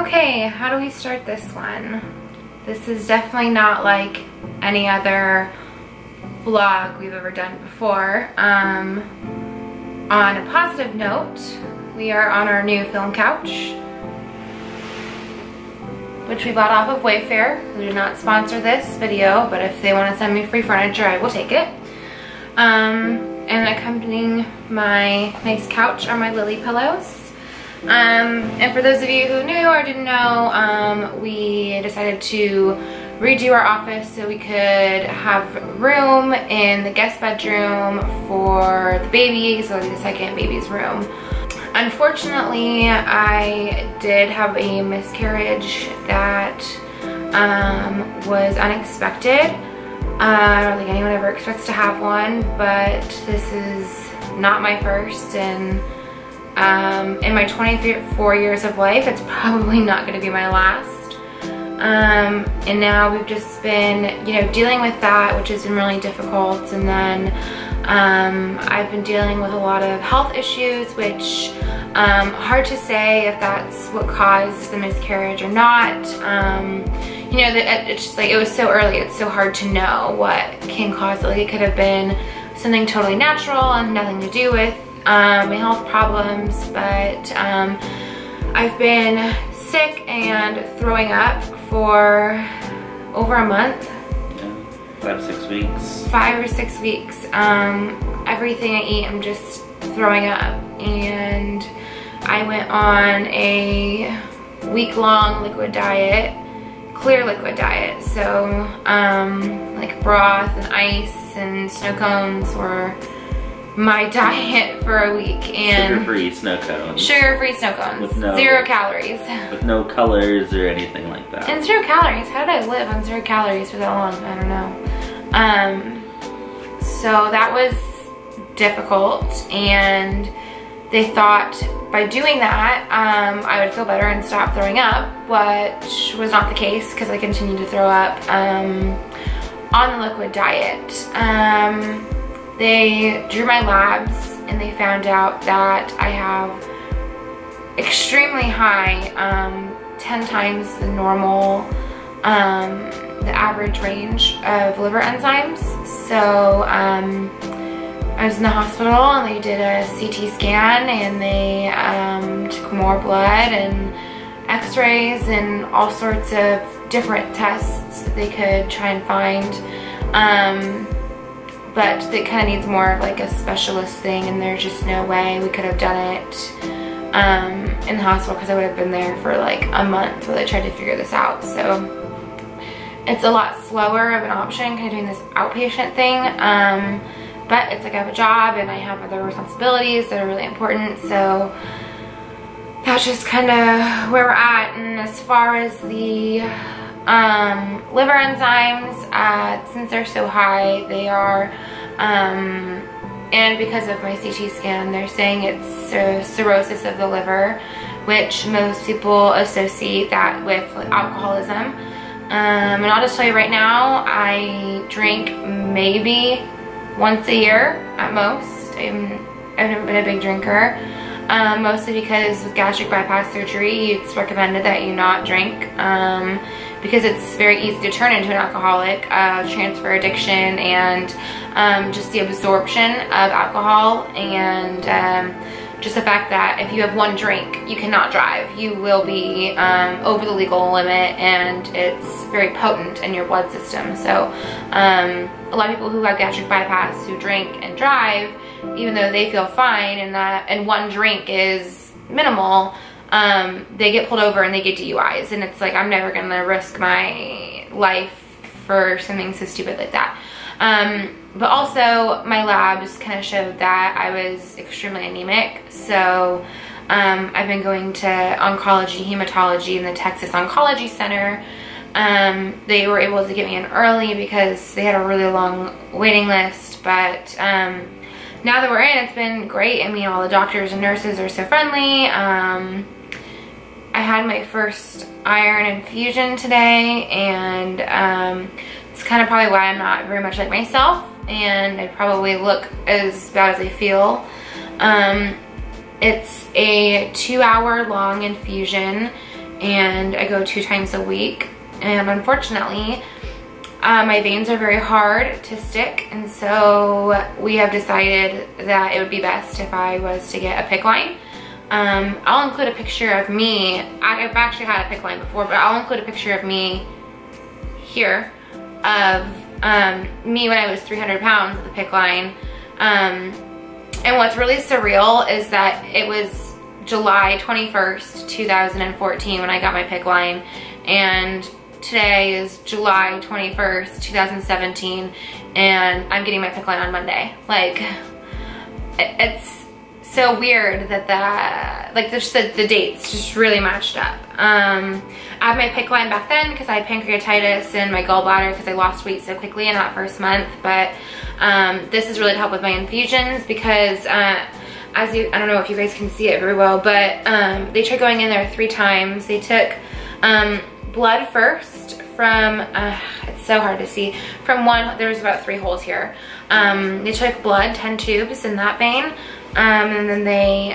Okay, how do we start this one? This is definitely not like any other vlog we've ever done before. On a positive note, we are on our new film couch, which we bought off of Weve, who did not sponsor this video, but if they want to send me free furniture, I will take it. And accompanying my nice couch are my Lily pillows. And for those of you who knew or didn't know, we decided to redo our office so we could have room in the guest bedroom for the baby, so the second baby's room. Unfortunately, I did have a miscarriage that was unexpected. I don't think anyone ever expects to have one, but this is not my first, and in my 24 years of life, it's probably not going to be my last. And now we've just been, dealing with that, which has been really difficult. And then I've been dealing with a lot of health issues, which hard to say if that's what caused the miscarriage or not. It's just like, it was so early, it's so hard to know what can cause it. Like, it could have been something totally natural and nothing to do with my health problems, but I've been sick and throwing up for over a month. Yeah, 5 or 6 weeks. 5 or 6 weeks. Everything I eat, I'm just throwing up, and I went on a week-long liquid diet, clear liquid diet, so like broth and ice and snow cones were my diet for a week. And sugar-free snow cones. Sugar-free snow cones. With no, 0 calories. With no colors or anything like that. And 0 calories. How did I live on 0 calories for that long? I don't know. So that was difficult, and they thought by doing that I would feel better and stop throwing up, which was not the case because I continued to throw up on the liquid diet. They drew my labs and they found out that I have extremely high, 10 times the normal, the average range of liver enzymes. So I was in the hospital and they did a CT scan, and they took more blood and x-rays and all sorts of different tests that they could try and find. But it kind of needs more of like a specialist thing, and there's just no way we could have done it in the hospital, because I would have been there for like a month while they tried to figure this out. So it's a lot slower of an option, kind of doing this outpatient thing. But it's like I have a job and I have other responsibilities that are really important, so that's just kind of where we're at. And as far as the liver enzymes, since they're so high, they are, and because of my CT scan, they're saying it's cirrhosis of the liver, which most people associate that with alcoholism. And I'll just tell you right now, I drink maybe once a year at most. I've never been a big drinker, mostly because with gastric bypass surgery, it's recommended that you not drink, because it's very easy to turn into an alcoholic, transfer addiction, and just the absorption of alcohol, and just the fact that if you have one drink, you cannot drive. You will be over the legal limit, and it's very potent in your blood system. So a lot of people who have gastric bypass who drink and drive, even though they feel fine and one drink is minimal, they get pulled over and they get DUIs, and it's like, I'm never gonna risk my life for something so stupid like that. But also my labs kind of showed that I was extremely anemic, so I've been going to oncology, hematology in the Texas Oncology Center. They were able to get me in early because they had a really long waiting list, but now that we're in, it's been great. I mean, all the doctors and nurses are so friendly. I had my first iron infusion today, and it's kind of probably why I'm not very much like myself, and I probably look as bad as I feel. It's a 2-hour long infusion, and I go 2 times a week. And unfortunately, my veins are very hard to stick, and so we have decided that it would be best if I was to get a PICC Line. I'll include a picture of me. I've actually had a PICC Line before, but I'll include a picture of me here of me when I was 300 pounds at the PICC Line. And what's really surreal is that it was July 21st, 2014 when I got my PICC Line, and today is July 21st, 2017, and I'm getting my PICC Line on Monday. Like, it's so weird that like the dates just really matched up. I had my PICC Line back then because I had pancreatitis and my gallbladder because I lost weight so quickly in that first month, but this is really to help with my infusions because I don't know if you guys can see it very well, but they tried going in there 3 times. They took blood first from, it's so hard to see, from there's about 3 holes here. They took blood, 10 tubes in that vein, and then they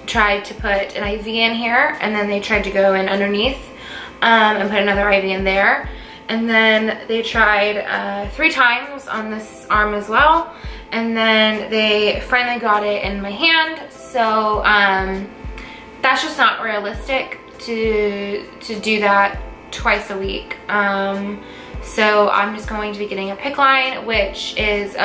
tried to put an IV in here, and then they tried to go in underneath and put another IV in there. And then they tried 3 times on this arm as well, and then they finally got it in my hand. So that's just not realistic to do that twice a week. So I'm just going to be getting a PICC Line, which is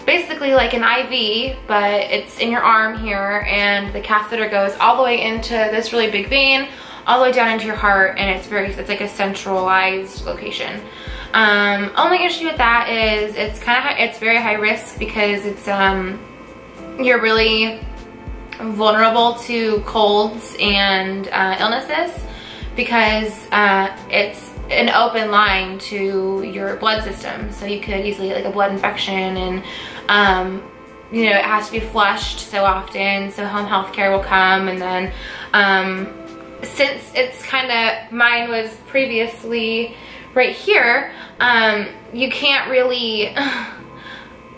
basically like an IV, but it's in your arm here, and the catheter goes all the way into this really big vein, all the way down into your heart, and it's like a centralized location. Only issue with that is it's very high risk because it's you're really vulnerable to colds and illnesses because it's an open line to your blood system, so you could easily get like a blood infection, and you know, it has to be flushed so often, so home health care will come, and then since it's kind of, mine was previously right here, you can't really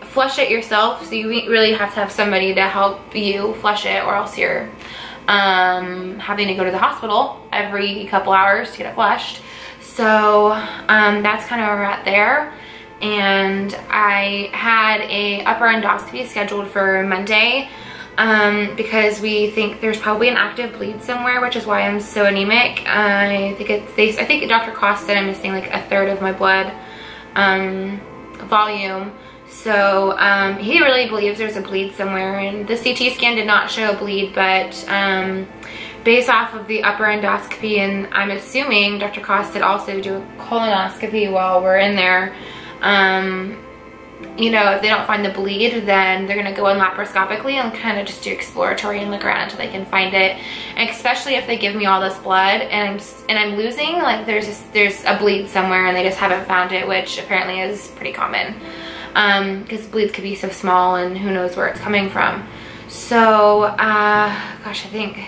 flush it yourself, so you really have to have somebody to help you flush it, or else you're having to go to the hospital every couple hours to get it flushed. So that's kind of where we're at there. And I had a upper endoscopy scheduled for Monday because we think there's probably an active bleed somewhere, which is why I'm so anemic. I think Dr. Cost said I'm missing like 1/3 of my blood volume. So he really believes there's a bleed somewhere, and the CT scan did not show a bleed, but based off of the upper endoscopy, and I'm assuming Dr. Cost did also do a colonoscopy while we're in there, you know, if they don't find the bleed, then they're gonna go in laparoscopically and kind of just do exploratory and look around until they can find it. And especially if they give me all this blood and I'm losing, like there's a bleed somewhere and they just haven't found it, which apparently is pretty common. Because bleeds could be so small and who knows where it's coming from. So, gosh, I think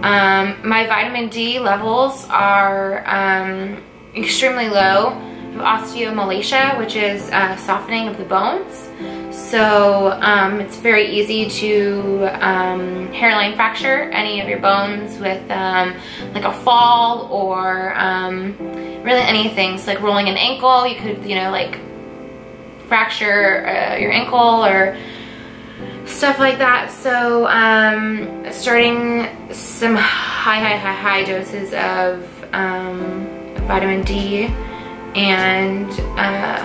my vitamin D levels are extremely low. I have osteomalacia, which is softening of the bones. So it's very easy to hairline fracture any of your bones with like a fall or really anything. So like rolling an ankle, you could, you know, like fracture your ankle or stuff like that. So starting some high doses of vitamin D, and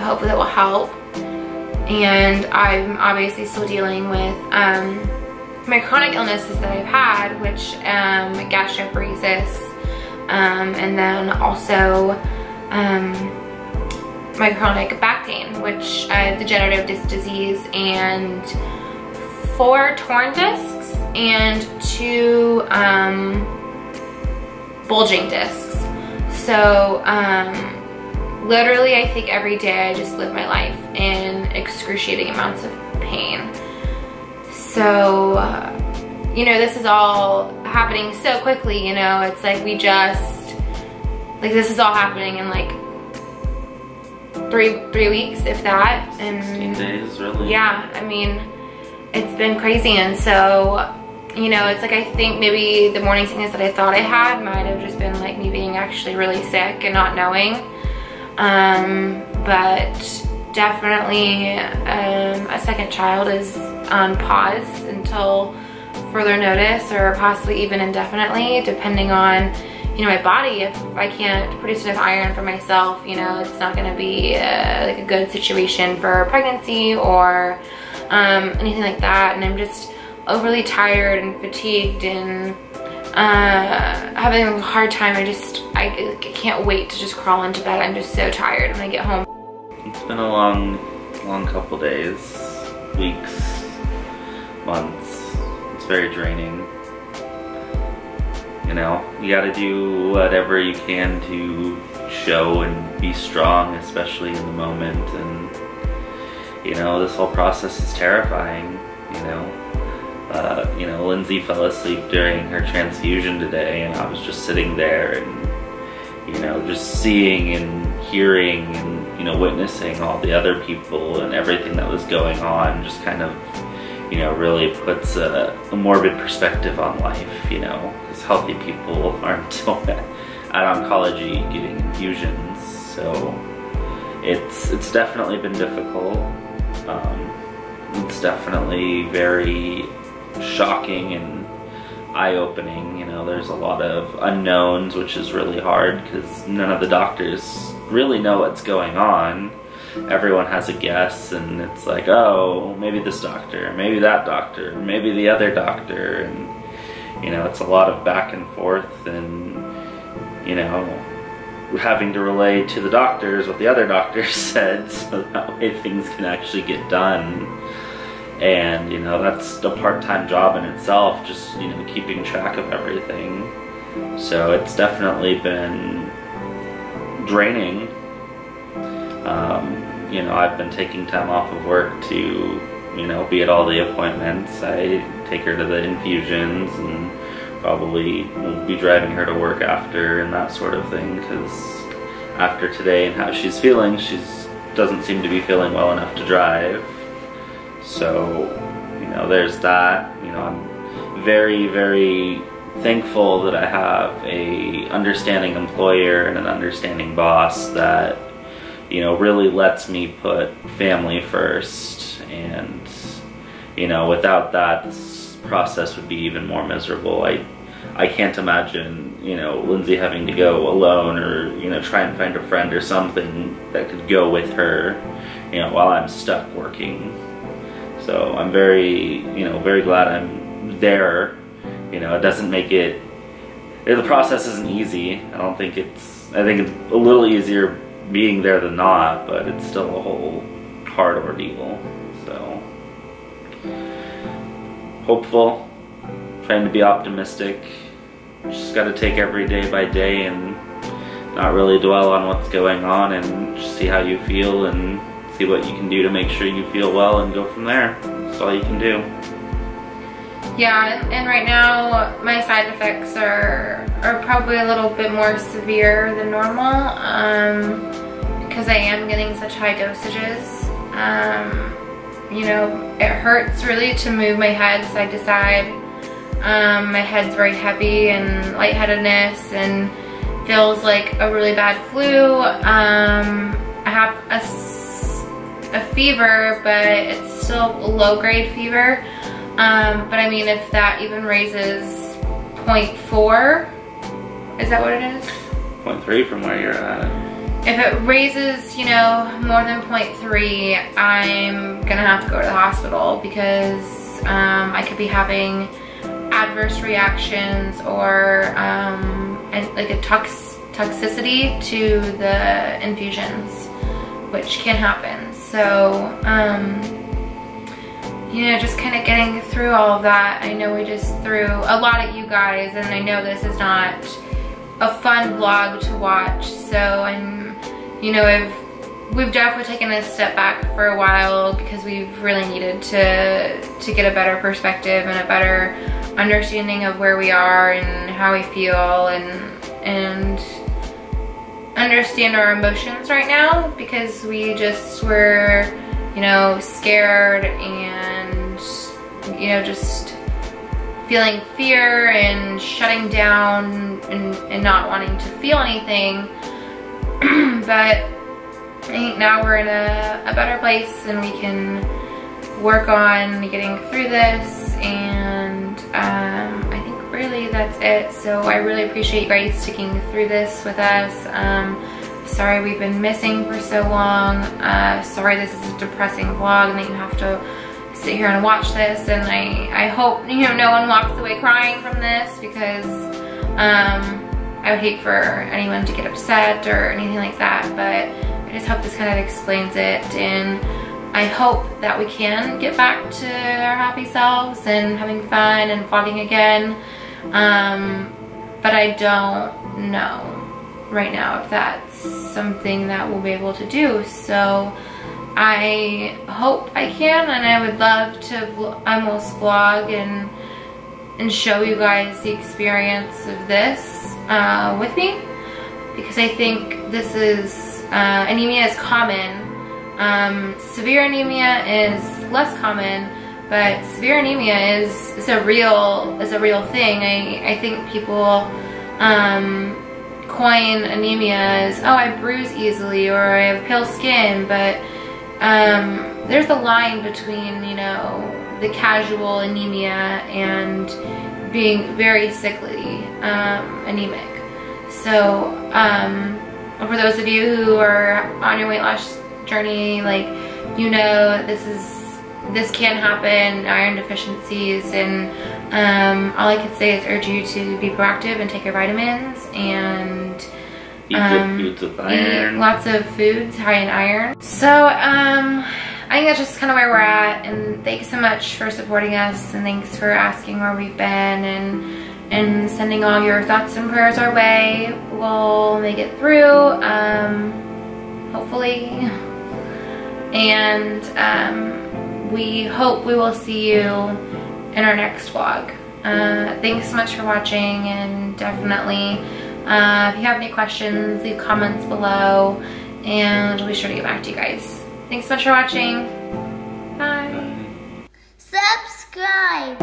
hopefully that will help. And I'm obviously still dealing with my chronic illnesses that I've had, which gastroparesis, and then also my chronic back pain, which I have degenerative disc disease and 4 torn discs and 2 bulging discs. So literally I think every day I just live my life in excruciating amounts of pain. So you know, this is all happening so quickly, you know, it's like this is all happening in like 3 weeks, if that. And 16 days, really? Yeah, I mean, it's been crazy. And so you know, it's like I think maybe the morning sickness that I thought I had might have just been like me being actually really sick and not knowing. But definitely a second child is on pause until further notice, or possibly even indefinitely, depending on, you know, my body. If I can't produce enough iron for myself, you know, it's not gonna be like a good situation for pregnancy or anything like that. And I'm just overly tired and fatigued and having a hard time. I can't wait to just crawl into bed. I'm just so tired when I get home. It's been a long couple days, weeks, months. It's very draining. You know, you gotta do whatever you can to show and be strong, especially in the moment. And, you know, this whole process is terrifying, you know. Lyndsey fell asleep during her transfusion today, and I was just sitting there and, you know, just seeing and hearing and, you know, witnessing all the other people and everything that was going on. Just kind of, you know, really puts a morbid perspective on life, you know, because healthy people aren't at oncology getting infusions. So it's definitely been difficult. It's definitely very shocking and eye-opening. You know, there's a lot of unknowns, which is really hard because none of the doctors really know what's going on. Everyone has a guess, and it's like, oh, maybe this doctor, maybe that doctor, maybe the other doctor. And, you know, it's a lot of back and forth, and, you know, having to relay to the doctors what the other doctors said, so that way things can actually get done. And, you know, that's a part-time job in itself, just, you know, keeping track of everything. So it's definitely been draining. You know, I've been taking time off of work to, you know, be at all the appointments. I take her to the infusions, and probably will be driving her to work after and that sort of thing, because after today and how she's feeling, she doesn't seem to be feeling well enough to drive. So, you know, there's that. You know, I'm very, very thankful that I have a understanding employer and an understanding boss that, you know, really lets me put family first. And, you know, without that, this process would be even more miserable. I can't imagine, you know, Lyndsey having to go alone, or, you know, try and find a friend or something that could go with her, you know, while I'm stuck working. So I'm very, you know, very glad I'm there. You know, it doesn't make it, the process isn't easy. I think it's a little easier being there than not, but it's still a whole hard ordeal. So, hopeful, trying to be optimistic. Just gotta take every day by day and not really dwell on what's going on, and just see how you feel and see what you can do to make sure you feel well, and go from there. That's all you can do. Yeah, and right now my side effects are probably a little bit more severe than normal, because I am getting such high dosages. You know, it hurts really to move my head side to side. My head's very heavy and lightheadedness, and feels like a really bad flu. I have a fever, but it's still a low-grade fever. But I mean, if that even raises 0.4, is that what it is? 0.3 from where you're at. If it raises, you know, more than 0.3, I'm gonna have to go to the hospital, because I could be having adverse reactions or like a toxicity to the infusions, which can happen. So, you know, just kind of getting through all of that. I know we just threw a lot at you guys, and I know this is not a fun vlog to watch, so you know, we've definitely taken a step back for a while, because we've really needed to get a better perspective and a better understanding of where we are and how we feel, and understand our emotions right now, because we just were, you know, scared and, you know, just feeling fear and shutting down and not wanting to feel anything. But I think now we're in a better place and we can work on getting through this, and I think really that's it. So I really appreciate you guys sticking through this with us. Sorry we've been missing for so long. Sorry this is a depressing vlog and that you have to sit here and watch this, and I hope, you know, no one walks away crying from this, because I would hate for anyone to get upset or anything like that, but I just hope this kind of explains it, and I hope that we can get back to our happy selves and having fun and vlogging again, but I don't know right now if that's something that we'll be able to do. So I hope I can, and I would love to almost vlog and show you guys the experience of this with me, because I think this is, anemia is common. Severe anemia is less common, but severe anemia is a real thing. I think people coin anemia as, oh, I bruise easily or I have pale skin, but there's a line between, you know, the casual anemia and being very sickly anemic. So for those of you who are on your weight loss journey, like, you know, this can happen, iron deficiencies, and all I could say is urge you to be proactive and take your vitamins and eat good foods with iron. Eat lots of foods high in iron. So I think that's just kind of where we're at, and thanks so much for supporting us, and thanks for asking where we've been, and sending all your thoughts and prayers our way. We'll make it through, hopefully, and we hope we will see you in our next vlog. Thanks so much for watching, and definitely if you have any questions, leave comments below and I'll be sure to get back to you guys. Thanks so much for watching. Bye. Subscribe.